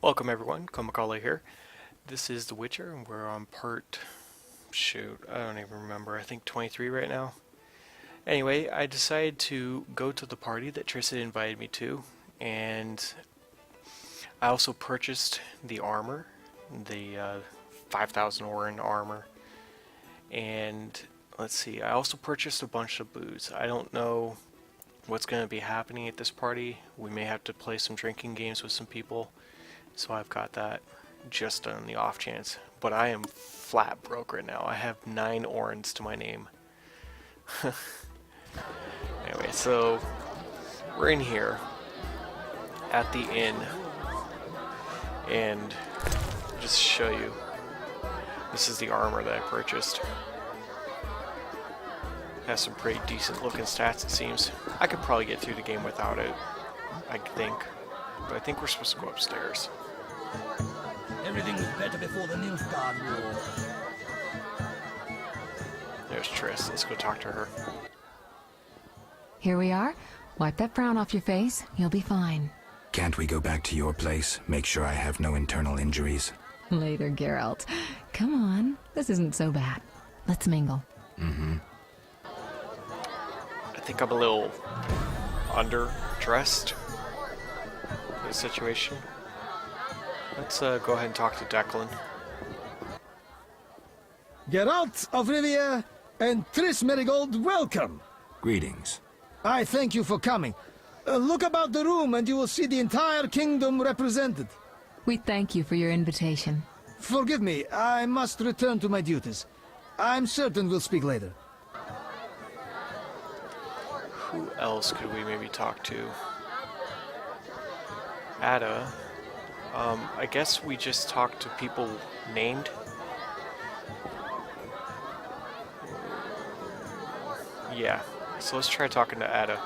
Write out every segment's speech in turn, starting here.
Welcome everyone, Komakala here. This is The Witcher, and we're on part, shoot, I don't even remember, I think 23 right now. Anyway, I decided to go to the party that Triss had invited me to, and I also purchased the armor, the 5,000 Orin armor, and let's see, I also purchased a bunch of booze. I don't know what's going to be happening at this party. We may have to play some drinking games with some people. So I've got that just on the off chance. But I am flat broke right now. I have 9 orans to my name. Anyway, so we're in here at the inn. And just show you. This is the armor that I purchased. Has some pretty decent looking stats, it seems. I could probably get through the game without it, I think. But I think we're supposed to go upstairs. Everything was better before the Nilfgaard War. There's Triss. Let's go talk to her. Here we are. Wipe that frown off your face. You'll be fine. Can't we go back to your place? Make sure I have no internal injuries. Later, Geralt. Come on. This isn't so bad. Let's mingle. I think I'm a little underdressed for the situation. Let's go ahead and talk to Declan. Geralt of Rivia and Triss Merigold, welcome! Greetings. I thank you for coming. Look about the room and you will see the entire kingdom represented. We thank you for your invitation. Forgive me, I must return to my duties. I'm certain we'll speak later. Who else could we maybe talk to? Ada. I guess we just talk to people named. Yeah, so let's try talking to Ada.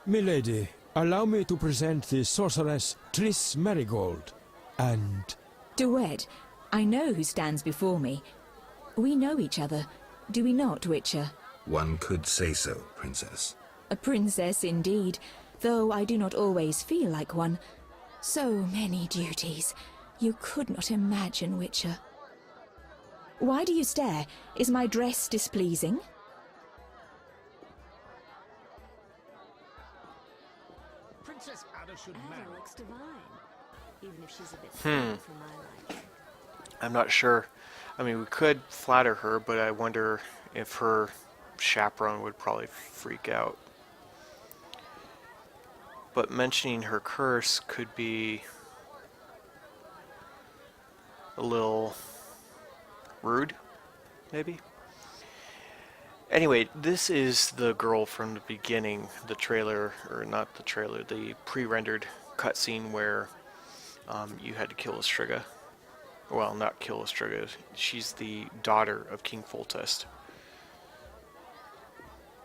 Milady, allow me to present the sorceress Triss Merigold, and... Duet, I know who stands before me. We know each other, do we not, Witcher? One could say so, Princess. A princess indeed, though I do not always feel like one. So many duties. You could not imagine, Witcher. Why do you stare? Is my dress displeasing? Princess Ada should marry. Ada looks divine, even if she's a bit thin for my liking. I'm not sure. I mean, we could flatter her, but I wonder if her chaperone would probably freak out. But mentioning her curse could be a little rude, maybe? Anyway, this is the girl from the beginning, the trailer, or not the trailer, the pre-rendered cutscene where you had to kill Estriga. Well, not kill Estriga. She's the daughter of King Foltest.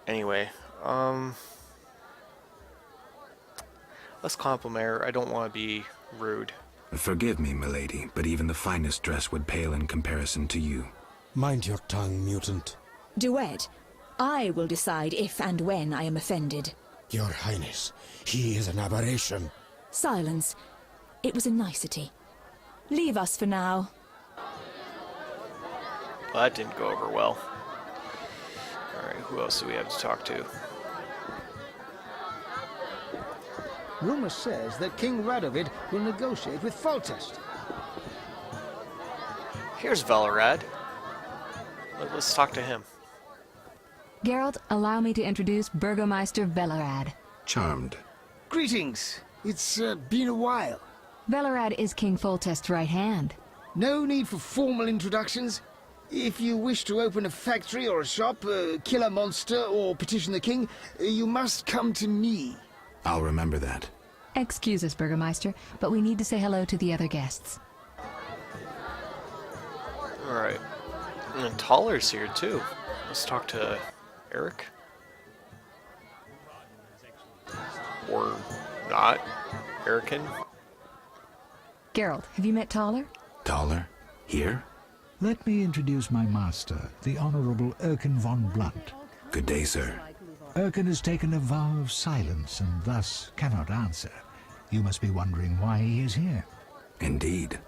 Anyway, let's compliment her. I don't want to be rude. Forgive me, milady, but even the finest dress would pale in comparison to you. mind your tongue, mutant. Duet, I will decide if and when I am offended. Your Highness, he is an aberration. Silence. It was a nicety. Leave us for now. Well, that didn't go over well. Alright, who else do we have to talk to? Rumor says that King Radovid will negotiate with Foltest. Here's Velarad. Let's talk to him. Geralt, allow me to introduce Burgomeister Velarad. Charmed. Greetings. It's been a while. Velarad is King Foltest's right hand. No need for formal introductions. If you wish to open a factory or a shop, kill a monster, or petition the king, you must come to me. I'll remember that. Excuse us, Burgomeister, but we need to say hello to the other guests. Alright. And Taller's here too. Let's talk to Eric. Or not. Erican. Geralt, have you met Taller? Taller? Here? Let me introduce my master, the Honorable Erkin von Blunt. Good day, sir. Erkin has taken a vow of silence and thus cannot answer. You must be wondering why he is here. Indeed.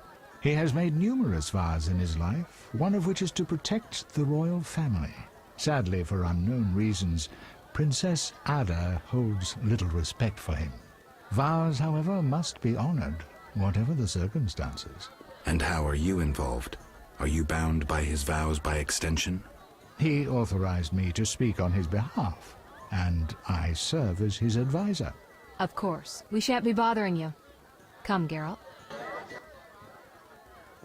He has made numerous vows in his life, one of which is to protect the royal family. Sadly, for unknown reasons, Princess Ada holds little respect for him. Vows, however, must be honored, whatever the circumstances. And how are you involved? Are you bound by his vows by extension? He authorized me to speak on his behalf, and I serve as his advisor. Of course. We shan't be bothering you. Come, Geralt.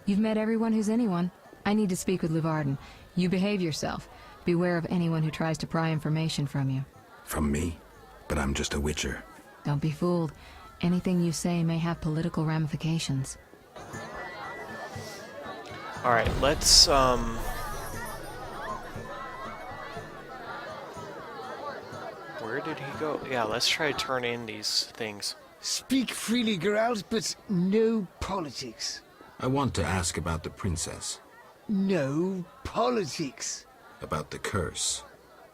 You've met everyone who's anyone. I need to speak with Luvarden. You behave yourself. Beware of anyone who tries to pry information from you. From me? But I'm just a witcher. Don't be fooled. Anything you say may have political ramifications. Alright, let's, where did he go? Yeah, let's try to turn in these things. Speak freely, Geralt, but no politics. I want to ask about the princess. No politics. About the curse.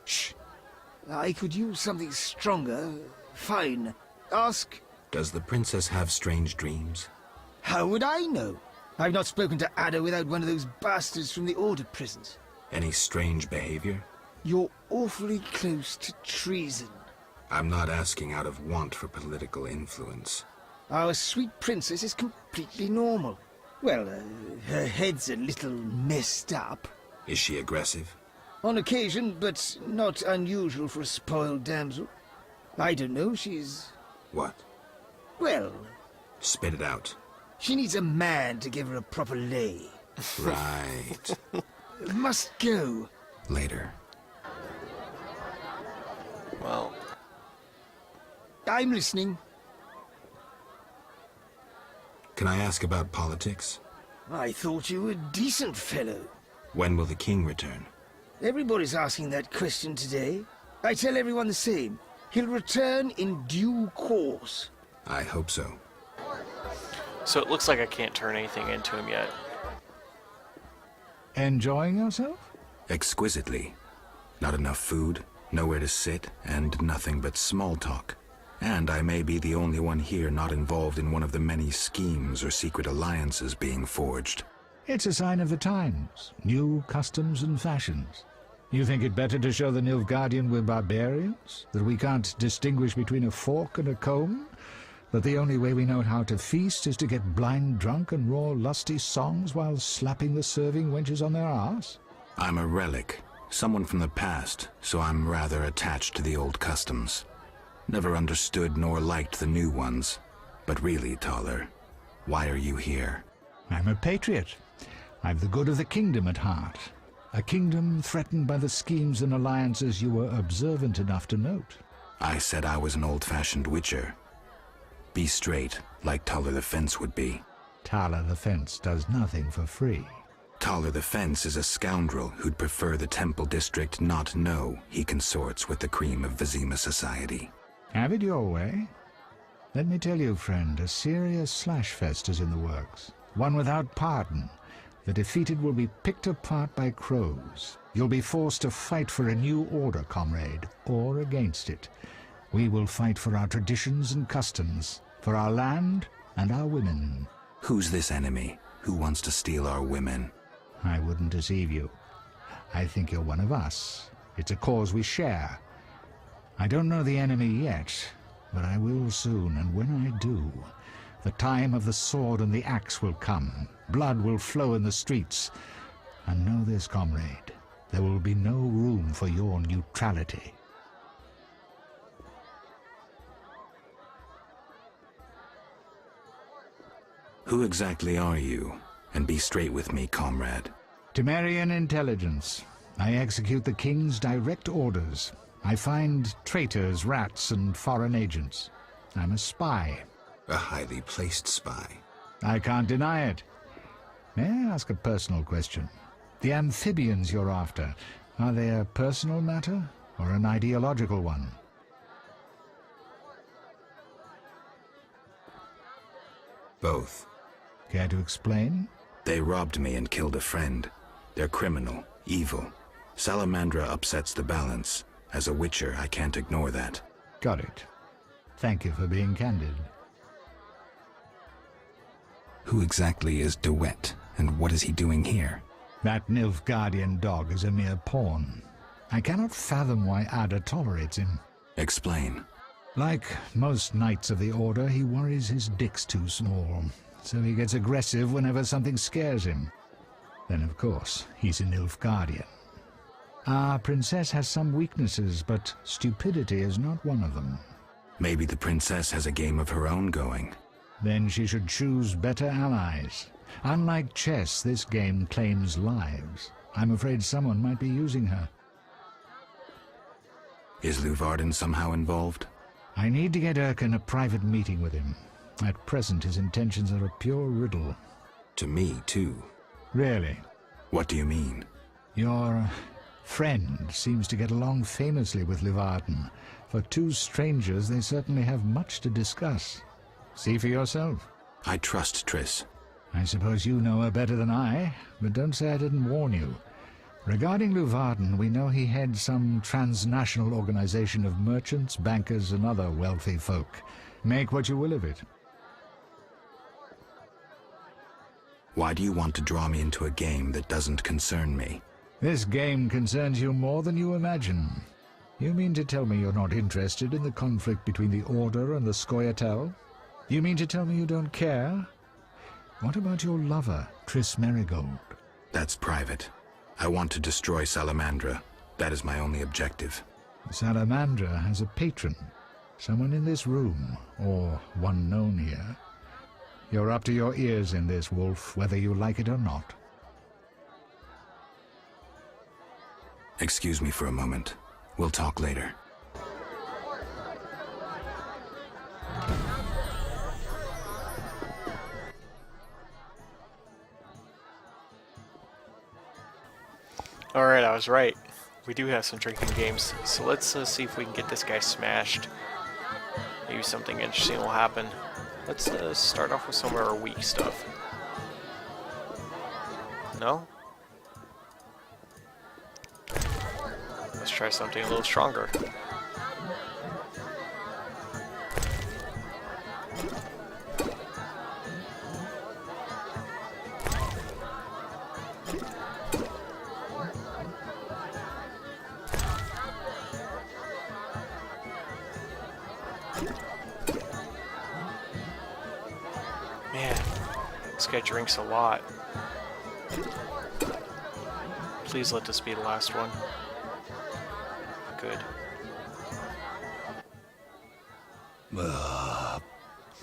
Shh. I could use something stronger. Fine. Ask. Does the princess have strange dreams? How would I know? I've not spoken to Ada without one of those bastards from the Order prisons. Any strange behavior? You're awfully close to treason. I'm not asking out of want for political influence. Our sweet princess is completely normal. Well, her head's a little messed up. Is she aggressive? On occasion, but not unusual for a spoiled damsel. I don't know, she's... What? Well... Spit it out. She needs a man to give her a proper lay. Right. Must go. Later. Well, I'm listening. Can I ask about politics? I thought you were a decent fellow. When will the king return? Everybody's asking that question today. I tell everyone the same. He'll return in due course. I hope so. so it looks like I can't turn anything into him yet. Enjoying yourself? Exquisitely. Not enough food, nowhere to sit, and nothing but small talk. And I may be the only one here not involved in one of the many schemes or secret alliances being forged. It's a sign of the times. New customs and fashions. You think it better to show the Nilfgaardian we're barbarians? That we can't distinguish between a fork and a comb? That the only way we know how to feast is to get blind drunk and roar lusty songs while slapping the serving wenches on their arse? I'm a relic, someone from the past, so I'm rather attached to the old customs. Never understood nor liked the new ones. But really, Taller, why are you here? I'm a patriot. I've the good of the kingdom at heart. A kingdom threatened by the schemes and alliances you were observant enough to note. I said I was an old-fashioned witcher. Be straight, like Taller the Fence would be. Taller the Fence does nothing for free. Taller the Fence is a scoundrel who'd prefer the Temple District not know he consorts with the cream of Vizima society. Have it your way. Let me tell you, friend, a serious slashfest is in the works. One without pardon. The defeated will be picked apart by crows. You'll be forced to fight for a new order, comrade, or against it. We will fight for our traditions and customs, for our land and our women. Who's this enemy? Who wants to steal our women? I wouldn't deceive you. I think you're one of us. It's a cause we share. I don't know the enemy yet, but I will soon, and when I do, the time of the sword and the axe will come. Blood will flow in the streets. And know this, comrade, there will be no room for your neutrality. Who exactly are you? And be straight with me, comrade. Temerian intelligence. I execute the king's direct orders. I find traitors, rats, and foreign agents. I'm a spy. A highly placed spy. I can't deny it. May I ask a personal question? The amphibians you're after, are they a personal matter or an ideological one? Both. Care to explain? They robbed me and killed a friend. They're criminal, evil. Salamandra upsets the balance. As a witcher, I can't ignore that. Got it. Thank you for being candid. Who exactly is Duet, and what is he doing here? That Nilfgaardian dog is a mere pawn. I cannot fathom why Ada tolerates him. Explain. Like most knights of the Order, he worries his dick's too small, so he gets aggressive whenever something scares him. Then, of course, he's a Nilfgaardian. Our princess has some weaknesses, but stupidity is not one of them. Maybe the princess has a game of her own going. Then she should choose better allies. Unlike chess, this game claims lives. I'm afraid someone might be using her. Is Luvarden somehow involved? I need to get Erkin a private meeting with him. At present, his intentions are a pure riddle. To me, too. Really? What do you mean? Your friend seems to get along famously with Luvarden. For two strangers, they certainly have much to discuss. See for yourself. I trust Triss. I suppose you know her better than I, but don't say I didn't warn you. Regarding Luvarden, we know he heads some transnational organization of merchants, bankers, and other wealthy folk. Make what you will of it. Why do you want to draw me into a game that doesn't concern me? This game concerns you more than you imagine. You mean to tell me you're not interested in the conflict between the Order and the Scoia'tael? You mean to tell me you don't care? What about your lover, Triss Merigold? That's private. I want to destroy Salamandra. That is my only objective. Salamandra has a patron. Someone in this room, or one known here. You're up to your ears in this, Wolf, whether you like it or not. Excuse me for a moment. We'll talk later. Alright, I was right. We do have some drinking games, so let's see if we can get this guy smashed. Maybe something interesting will happen. Let's start off with some of our weak stuff. No? Let's try something a little stronger. Man, this guy drinks a lot. Please let this be the last one. Good.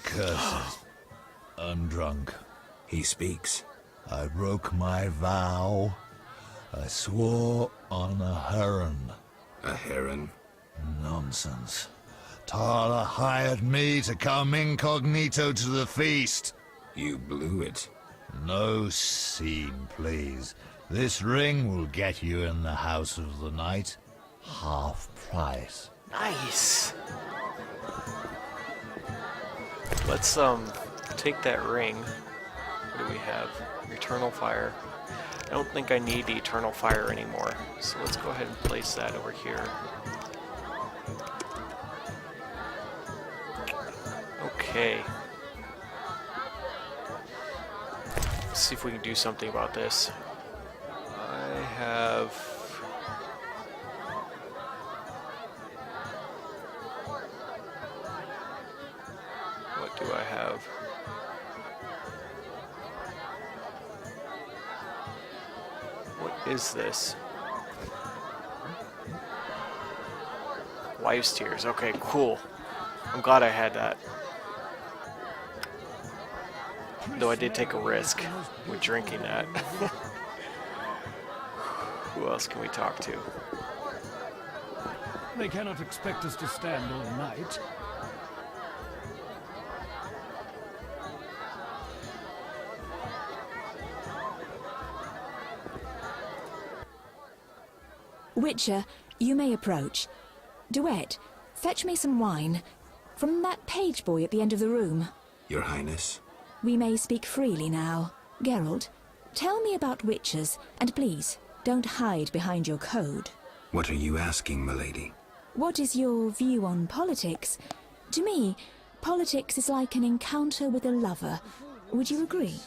Curses. I'm drunk. He speaks. I broke my vow. I swore on a heron. A heron? Nonsense. Tala hired me to come incognito to the feast. You blew it. No scene, please. This ring will get you in the house of the night. Half price. Nice! Let's take that ring. What do we have? Eternal Fire. I don't think I need the Eternal Fire anymore, so let's go ahead and place that over here. Okay. Let's see if we can do something about this. I have... What do I have? What is this? Life's Tears. Okay, cool. I'm glad I had that. Though I did take a risk with drinking that. Who else can we talk to? They cannot expect us to stand all night. Witcher, you may approach. Duet, fetch me some wine. From that page boy at the end of the room. Your Highness? We may speak freely now. Geralt, tell me about witches, and please, don't hide behind your code. What are you asking, milady? What is your view on politics? To me, politics is like an encounter with a lover, Would you agree?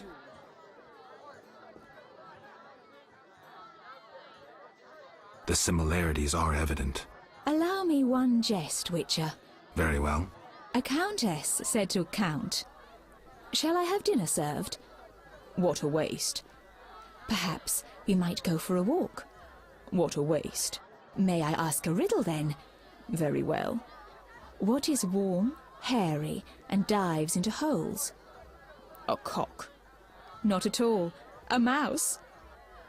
The similarities are evident. Allow me one jest, Witcher. Very well. A countess said to a count, "Shall I have dinner served?" What a waste. Perhaps we might go for a walk. What a waste. May I ask a riddle then? Very well. What is warm, hairy, and dives into holes? A cock. Not at all. A mouse.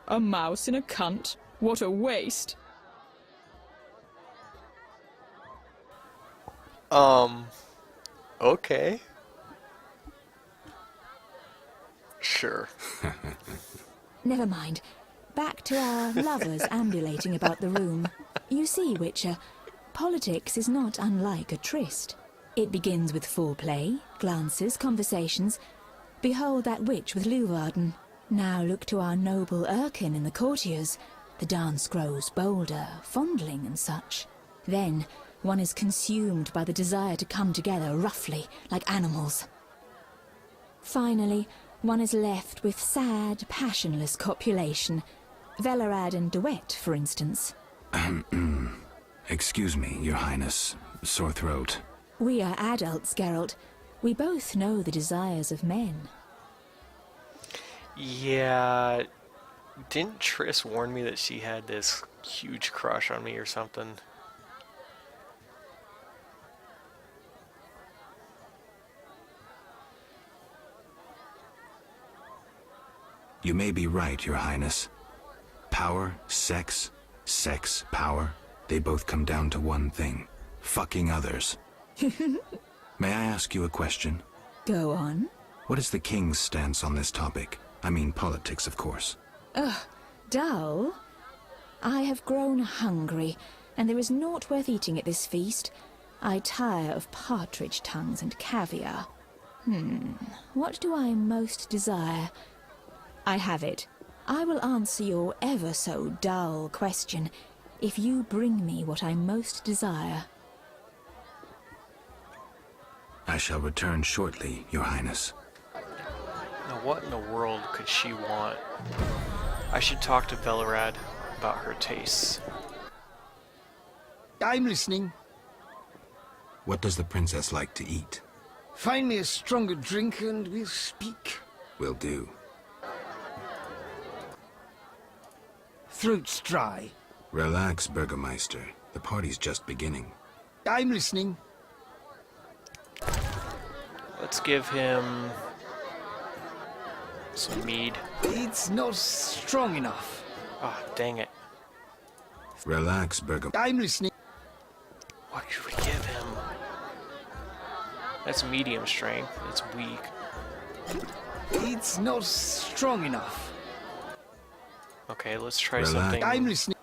A mouse in a cunt. What a waste. Okay. Sure. Never mind. Back to our lovers ambulating about the room. You see, Witcher, politics is not unlike a tryst. It begins with foreplay, glances, conversations. Behold that witch with Leuwarden. Now look to our noble Erkin and the courtiers. The dance grows bolder, fondling and such. Then one is consumed by the desire to come together roughly, like animals. Finally, one is left with sad, passionless copulation. Velerad and Duet, for instance. Excuse me, Your Highness. Sore throat. We are adults, Geralt. We both know the desires of men. Yeah. Didn't Triss warn me that she had this huge crush on me or something? You may be right, Your Highness. Power, sex, power, they both come down to one thing. Fucking others. May I ask you a question? Go on. What is the king's stance on this topic? I mean politics, of course. Ugh, dull? I have grown hungry, and there is naught worth eating at this feast. I tire of partridge tongues and caviar. What do I most desire? I have it. I will answer your ever so dull question if you bring me what I most desire. I shall return shortly, Your Highness. Now what in the world could she want? I should talk to Velerad about her tastes. I'm listening. What does the princess like to eat? Find me a stronger drink and we'll speak. Will do. Throat's dry. Relax, Burgermeister. The party's just beginning. I'm listening. Let's give him some mead. It's not strong enough. Ah, dang it. Relax, Burgermeister. I'm listening. What should we give him? That's medium strength. It's weak. It's not strong enough. Okay, let's try Relax. something. I'm listening.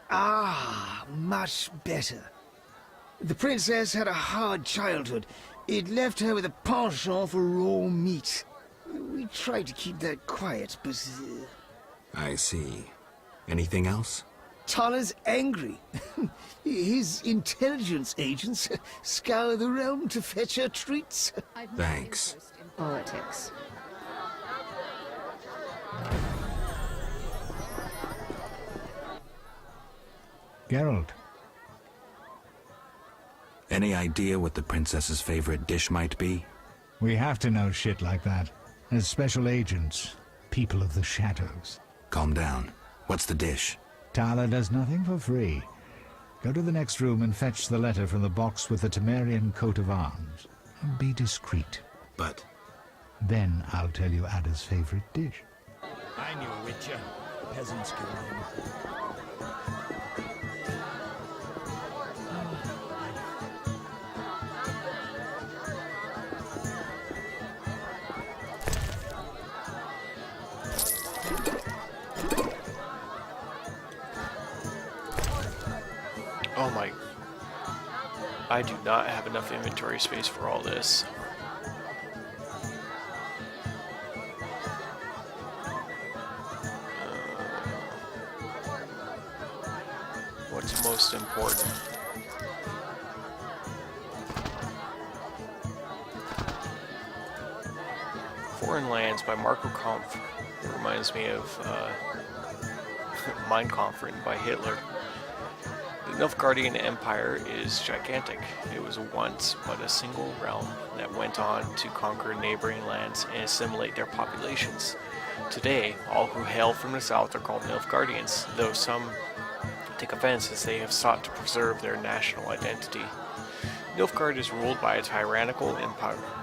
Ah, much better. The princess had a hard childhood. It left her with a penchant for raw meat. We tried to keep that quiet, but... I see. Anything else? Tala's angry. His intelligence agents scour the realm to fetch her treats. Thanks. Politics. Geralt, Any idea what the princess's favorite dish might be? we have to know shit like that. As special agents, people of the shadows. Calm down. What's the dish? Tala does nothing for free. Go to the next room and fetch the letter from the box with the Temerian coat of arms. And be discreet. But Then I'll tell you Ada's favorite dish. I knew a witcher. Peasants killed him. Oh my. I do not have enough inventory space for all this. What's most important? Foreign Lands by Marco Kampf. It reminds me of Mein Kampf written by Hitler. The Nilfgaardian Empire is gigantic. It was once but a single realm that went on to conquer neighboring lands and assimilate their populations. Today, all who hail from the south are called Nilfgaardians, though some take offense as they have sought to preserve their national identity. Nilfgaard is ruled by a tyrannical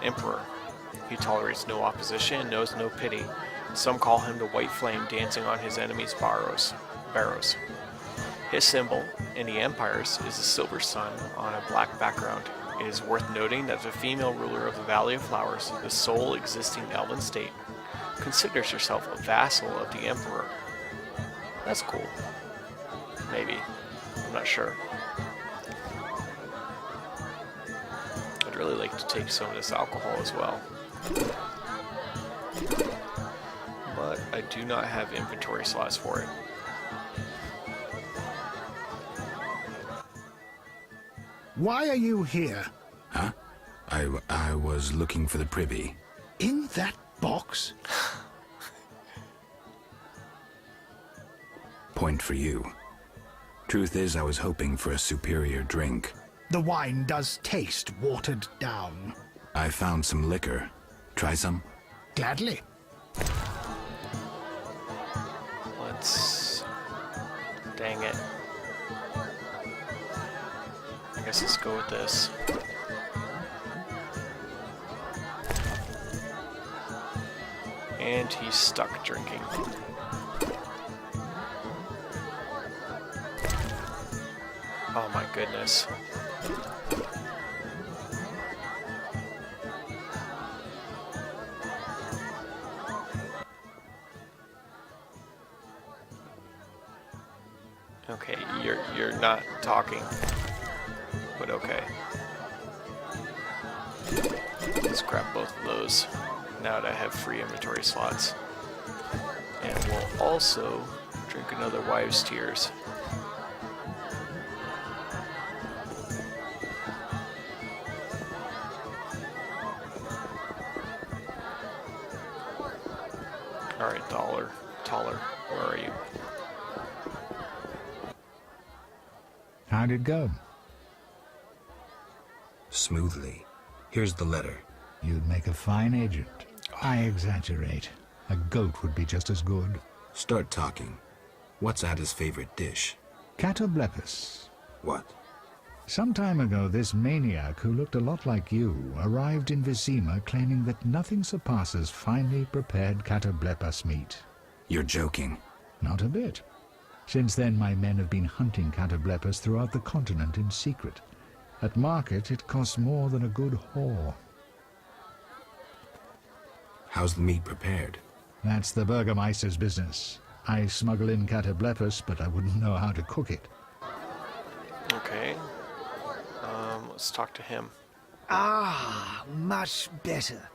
emperor. He tolerates no opposition and knows no pity. Some call him the White Flame dancing on his enemies' barrows. His symbol in the empires is a silver sun on a black background. It is worth noting that the female ruler of the Valley of Flowers, the sole existing elven state, considers herself a vassal of the emperor. That's cool. Maybe. I'm not sure. I'd really like to take some of this alcohol as well. But I do not have inventory slots for it. Why are you here? Huh? I was looking for the privy. In that box? Point for you. Truth is, I was hoping for a superior drink. The wine does taste watered down. I found some liquor. Try some? Gladly. Let's... Dang it. I guess let's go with this. And he's stuck drinking. Oh my goodness. Okay, you're not talking. But okay. Let's grab both of those now that I have free inventory slots. And we'll also drink another Wives' Tears. Alright, Taller, where are you? How'd it go? Smoothly. Here's the letter. You'd make a fine agent. I exaggerate. A goat would be just as good. Start talking. What's Ada's favorite dish? Catoblepis. What? Some time ago, this maniac who looked a lot like you arrived in Vizima claiming that nothing surpasses finely prepared catoblepas meat. You're joking. Not a bit. Since then, my men have been hunting catoblepas throughout the continent in secret. At market, it costs more than a good whore. How's the meat prepared? That's the Burgermeister's business. I smuggle in catoblepas, but I wouldn't know how to cook it. Okay. Let's talk to him. Ah, much better.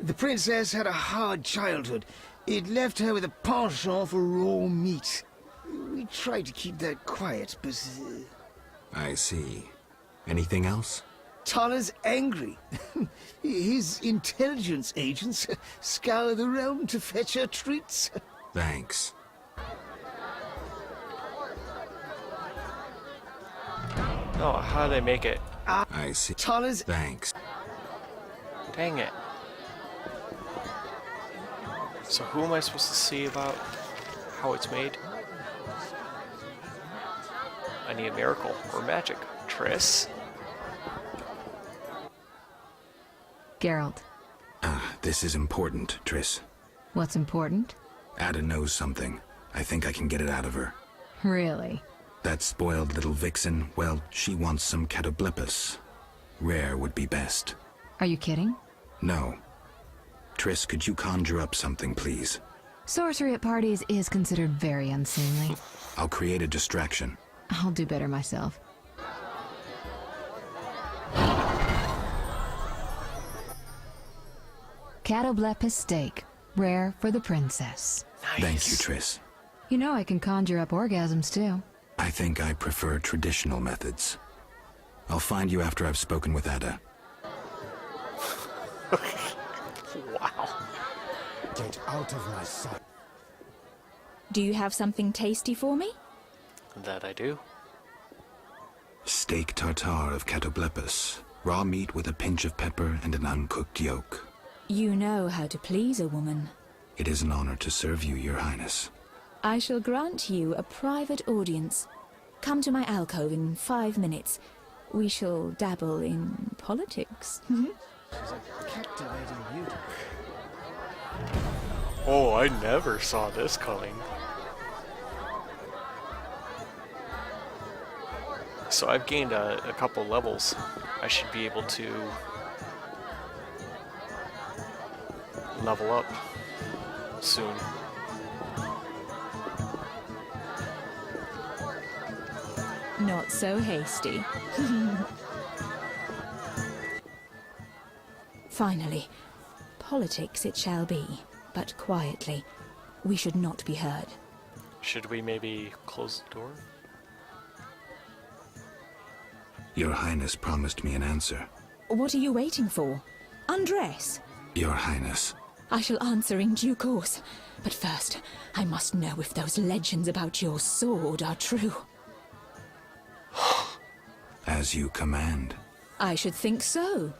The princess had a hard childhood. It left her with a penchant for raw meat. We tried to keep that quiet, but... I see. Anything else? Tala's angry. His intelligence agents scour the realm to fetch her treats. Thanks. Oh, how did I make it? I see. Tala's... Thanks. Dang it. So who am I supposed to see about how it's made? I need a miracle or magic. Triss? Geralt. This is important, Triss. What's important? Ada knows something. I think I can get it out of her. Really? That spoiled little vixen, well, she wants some catoblepis. Rare would be best. Are you kidding? No. Triss, could you conjure up something, please? Sorcery at parties is considered very unseemly. I'll create a distraction. I'll do better myself. Catoblepis steak. Rare for the princess. Nice. Thank you, Triss. You know I can conjure up orgasms, too. I think I prefer traditional methods. I'll find you after I've spoken with Ada. Wow. Get out of my sight. Do you have something tasty for me? That I do. Steak tartare of catoblepus, raw meat with a pinch of pepper and an uncooked yolk. You know how to please a woman. It is an honor to serve you, Your Highness. I shall grant you a private audience. Come to my alcove in 5 minutes. We shall dabble in politics. Captivating beauty. Oh, I never saw this coming. So I've gained a couple levels. I should be able to level up soon. Not so hasty. Finally, politics it shall be, but quietly. We should not be heard. Should we maybe close the door? Your Highness promised me an answer. What are you waiting for? Undress. Your Highness. I shall answer in due course. But first, I must know if those legends about your sword are true. As you command. I should think so.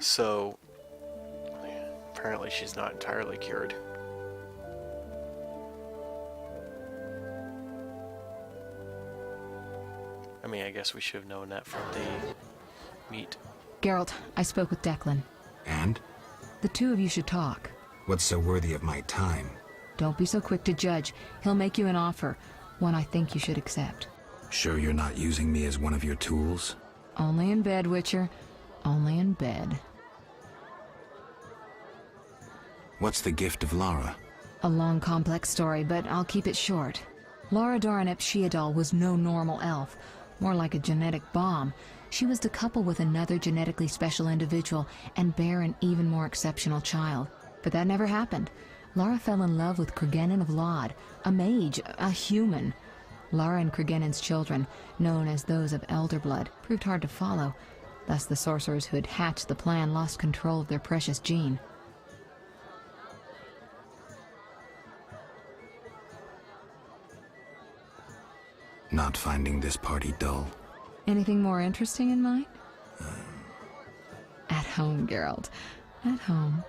So, apparently she's not entirely cured. I mean, I guess we should have known that from the meat. Geralt, I spoke with Declan. And? The two of you should talk. What's so worthy of my time? Don't be so quick to judge. He'll make you an offer, one I think you should accept. Sure you're not using me as one of your tools? Only in bed, Witcher. Only in bed. What's the gift of Lara? A long, complex story, but I'll keep it short. Lara Doran ep Sheadal was no normal elf, more like a genetic bomb. She was to couple with another genetically special individual and bear an even more exceptional child. But that never happened. Lara fell in love with Cregennan of Lod, a mage, a human. Lara and Cregennan's children, known as those of Elder Blood, proved hard to follow. Thus the sorcerers who had hatched the plan lost control of their precious gene. Not finding this party dull? Anything more interesting in mind? At home, Geralt. At home.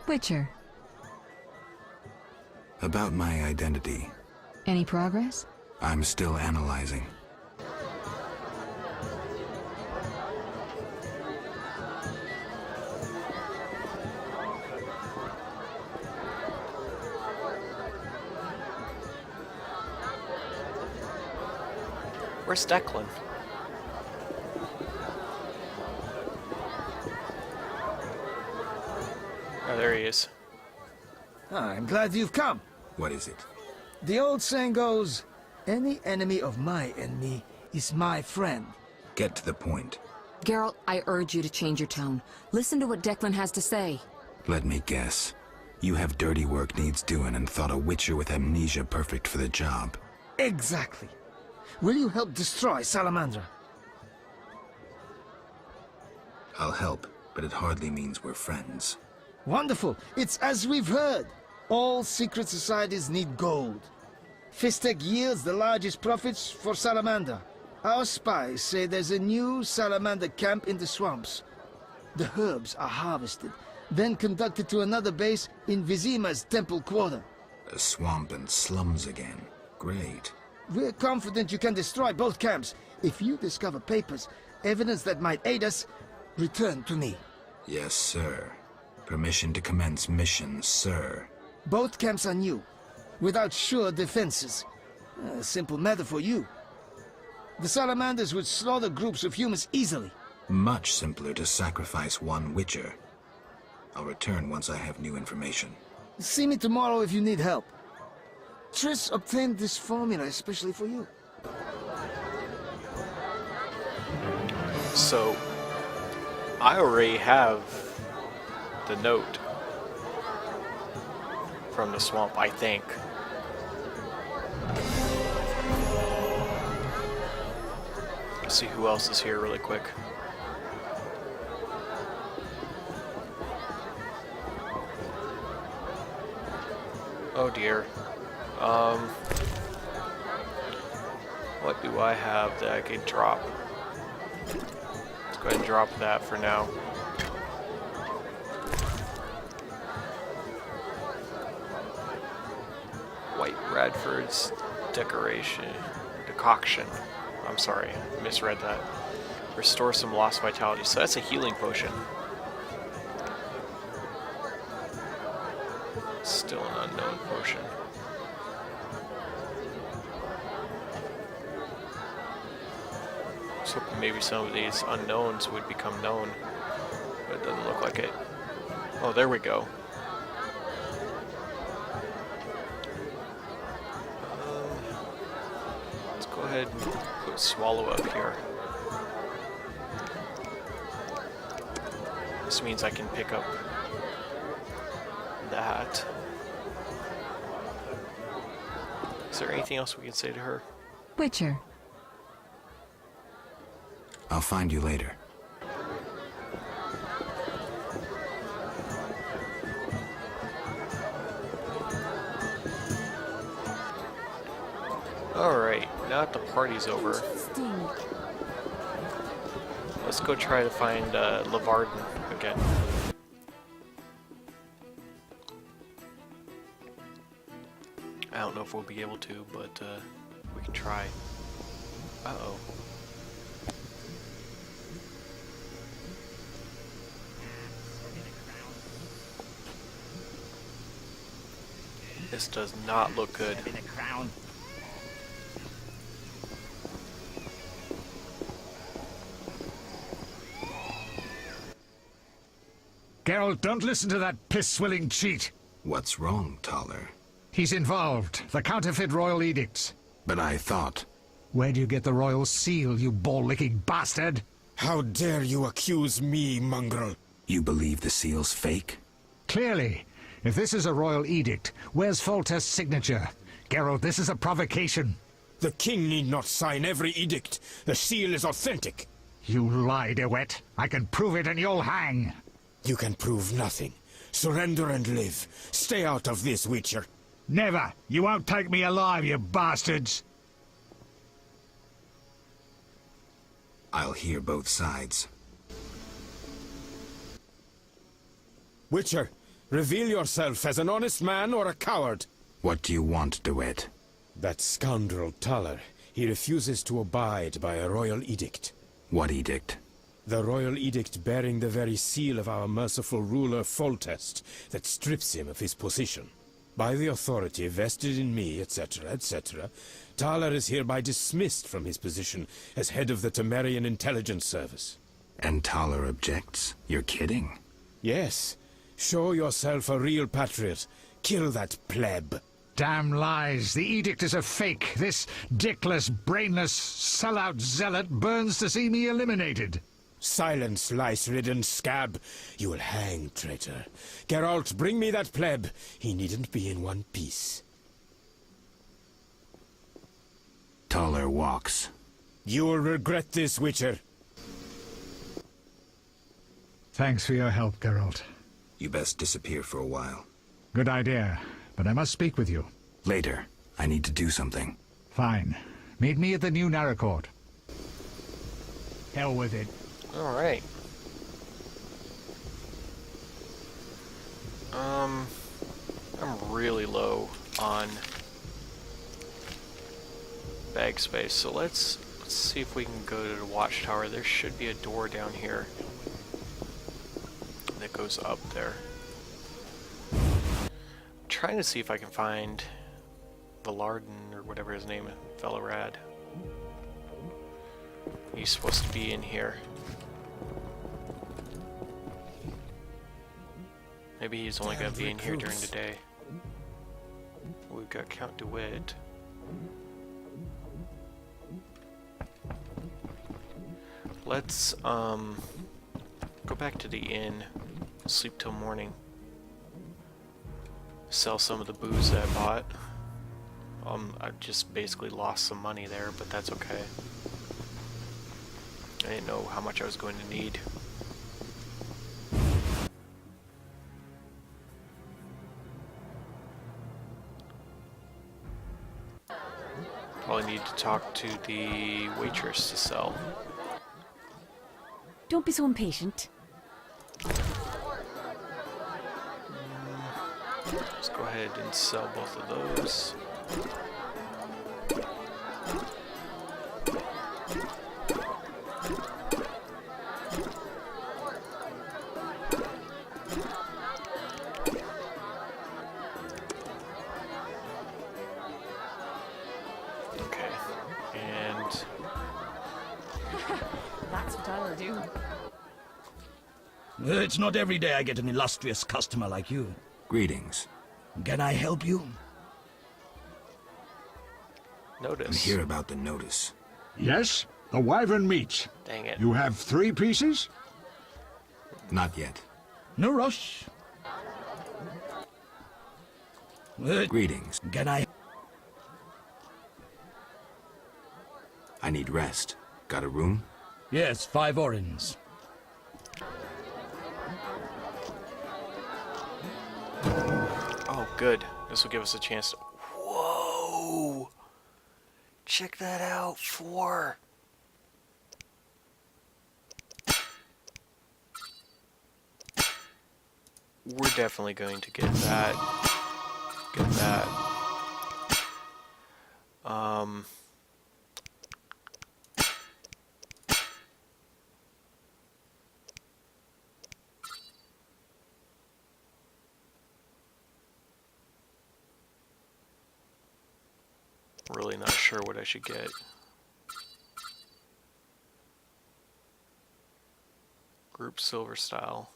Witcher. About my identity. Any progress? I'm still analyzing. Where's Declan? Oh, there he is. I'm glad you've come. What is it? The old saying goes, any enemy of my enemy is my friend. Get to the point. Geralt, I urge you to change your tone. Listen to what Declan has to say. Let me guess. You have dirty work needs doing and thought a witcher with amnesia perfect for the job. Exactly. Will you help destroy Salamandra? I'll help, but it hardly means we're friends. Wonderful. It's as we've heard. All secret societies need gold. Fistek yields the largest profits for Salamander. Our spies say there's a new Salamander camp in the swamps. The herbs are harvested, then conducted to another base in Vizima's temple quarter. A swamp and slums again. Great. We're confident you can destroy both camps. If you discover papers, evidence that might aid us, return to me. Yes, sir. Permission to commence mission, sir. Both camps are new, without sure defenses. A simple matter for you. The Salamanders would slaughter groups of humans easily. Much simpler to sacrifice one witcher. I'll return once I have new information. See me tomorrow if you need help. Triss obtained this formula especially for you. So, I already have the note from the swamp, I think. Let's see who else is here really quick. Oh dear. What do I have that I could drop? Let's go ahead and drop that for now. White Radford's decoction. I'm sorry, misread that. Restore some lost vitality. So that's a healing potion. Still an unknown potion. I was hoping maybe some of these unknowns would become known, but it doesn't look like it. Oh, there we go. Let's go ahead and put Swallow up here. This means I can pick up that. Is there anything else we can say to her? Witcher. I'll find you later. Alright, now that the party's over, let's go try to find Lavarden again. I don't know if we'll be able to, but we can try. Uh-oh. This does not look good. Geralt, don't listen to that piss-swilling cheat. What's wrong, Taller? He's involved. The counterfeit royal edicts. But I thought... Where do you get the royal seal, you ball-licking bastard? How dare you accuse me, mongrel? You believe the seal's fake? Clearly. If this is a royal edict, where's Foltest's signature? Geralt, this is a provocation. The king need not sign every edict. The seal is authentic. You lie, DeWitt. I can prove it and you'll hang. You can prove nothing. Surrender and live. Stay out of this, Witcher. Never. You won't take me alive, you bastards. I'll hear both sides. Witcher, reveal yourself as an honest man or a coward. What do you want, DeWitt? That scoundrel Taller. He refuses to abide by a royal edict. What edict? The royal edict bearing the very seal of our merciful ruler Foltest that strips him of his position. By the authority vested in me, etc., etc., Taller is hereby dismissed from his position as head of the Temerian Intelligence Service. And Taller objects? You're kidding? Yes. Show yourself a real patriot. Kill that pleb. Damn lies. The edict is a fake. This dickless, brainless, sellout zealot burns to see me eliminated. Silence, lice-ridden scab. You will hang, traitor. Geralt, bring me that pleb. He needn't be in one piece. Taller walks. You will regret this, Witcher. Thanks for your help, Geralt. You best disappear for a while. Good idea, but I must speak with you. Later. I need to do something. Fine. Meet me at the new Narracourt. Hell with it. Alright. I'm really low on bag space, so let's see if we can go to the watchtower. There should be a door down here that goes up there. I'm trying to see if I can find Velarden or whatever his name is, Velarad. He's supposed to be in here. Maybe he's only going to be in here during the day. We we've got Count DeWitt. Let's go back to the inn, sleep till morning. Sell some of the booze that I bought. I just basically lost some money there, but that's okay. I didn't know how much I was going to need. Probably need to talk to the waitress to sell. Don't be so impatient. Let's go ahead and sell both of those. Okay, and That's what I'll do. It's not every day I get an illustrious customer like you. Greetings. Can I help you? notice. I'm here about the notice. Yes, the wyvern meat. Dang it. You have 3 pieces? Not yet. No rush. Greetings. Can I? I need rest. Got a room? Yes, 5 orens. Oh, good. This will give us a chance to... Whoa! Check that out. 4. We're definitely going to get that. Get that. Really not sure what I should get. Group silver style.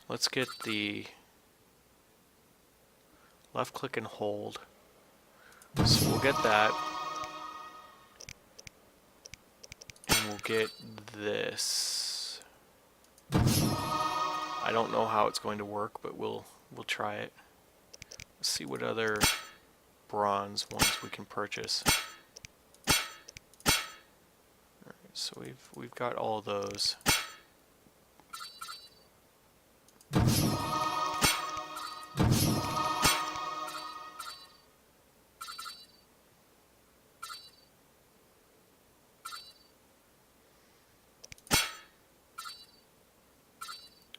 Let's get the left click and hold. So we'll get that. And we'll get this. I don't know how it's going to work, but we'll try it. Let's see what other bronze ones we can purchase. Alright, so we've got all those.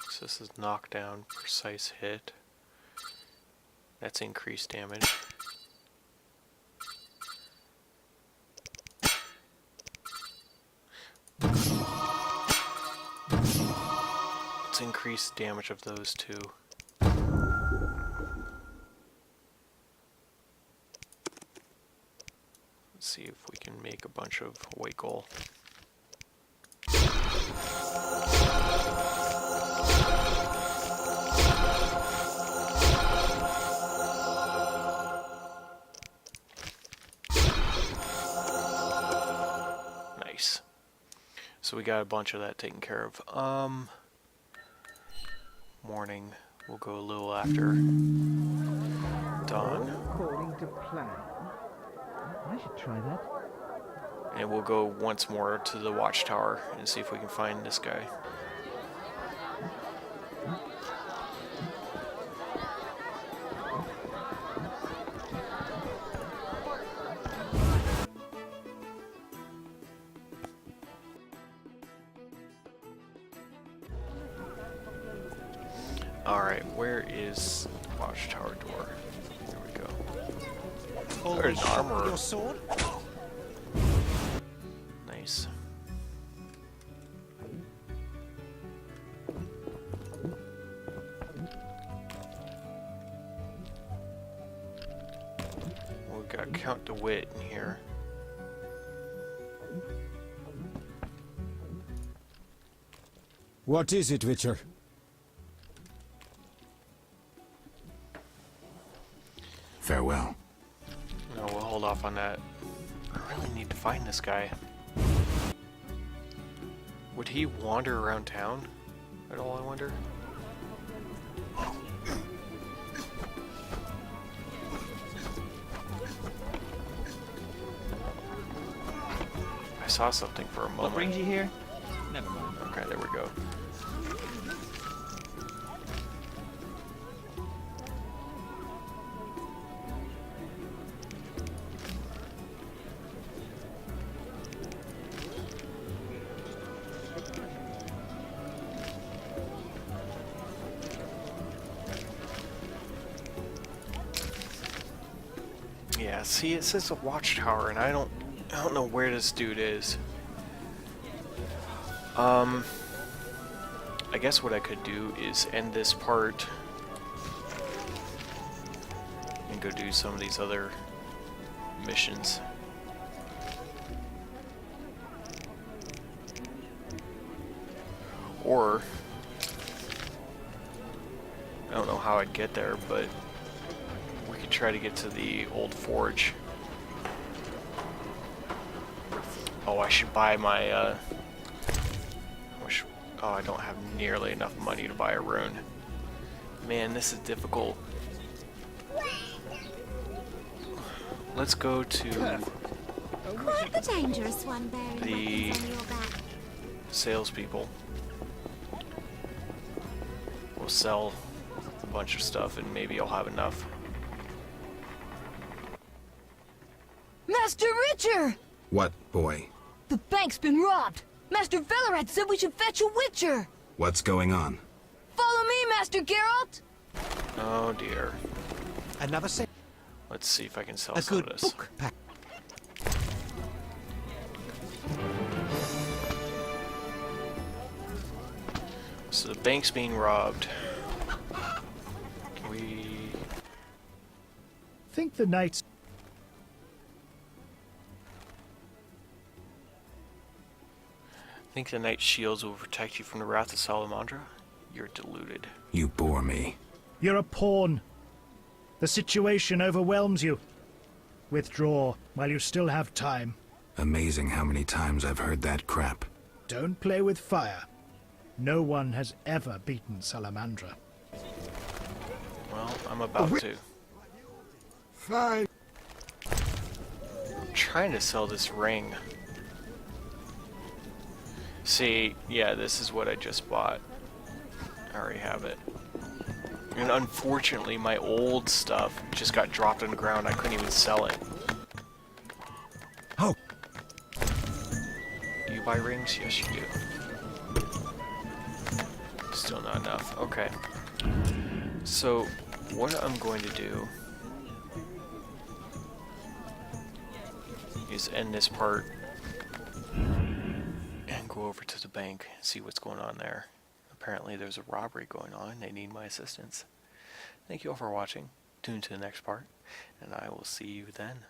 So this is knockdown, precise hit. That's increased damage. Let's increase damage of those two. Let's see if we can make a bunch of white gold. Nice. So we got a bunch of that taken care of. Morning. We'll go a little after dawn. According to plan. I should try that. And we'll go once more to the watchtower and see if we can find this guy. Alright, where is the watchtower door? There we go. There's an armorer. Your sword? Nice. We've got Count DeWitt in here. What is it, Witcher? Farewell. No, we'll hold off on that. I really need to find this guy. Would he wander around town at all, I wonder? I saw something for a moment. What brings you here? Never mind. Okay, there we go. Yeah, see, it says a watchtower, and I don't know where this dude is. I guess what I could do is end this part and go do some of these other missions. Or, I don't know how I'd get there, but we could try to get to the old forge. Oh, I should buy my, oh, I don't have nearly enough money to buy a rune. Man, this is difficult. Let's go to Quite the dangerous one bearing the weapons on your back. salespeople. We'll sell a bunch of stuff and maybe I'll have enough. Master Richard! What, boy? The bank's been robbed! Master Velerad said we should fetch a Witcher! What's going on? Follow me, Master Geralt! Oh dear. Another set. Let's see if I can sell A some good of this. book pack. So the bank's being robbed. Can we... Think the knights... Think the knight's shields will protect you from the wrath of Salamandra? You're deluded. You bore me. You're a pawn. The situation overwhelms you. Withdraw while you still have time. Amazing how many times I've heard that crap. Don't play with fire. No one has ever beaten Salamandra. Well, I'm about to. Fine. I'm trying to sell this ring. See, yeah, this is what I just bought. I already have it. And unfortunately, my old stuff just got dropped on the ground. I couldn't even sell it. Oh. Do you buy rings? Yes, you do. Still not enough. Okay. So, what I'm going to do is end this part and go over to the bank, see what's going on there. Apparently there's a robbery going on. They need my assistance. Thank you all for watching. Tune to the next part, and I will see you then.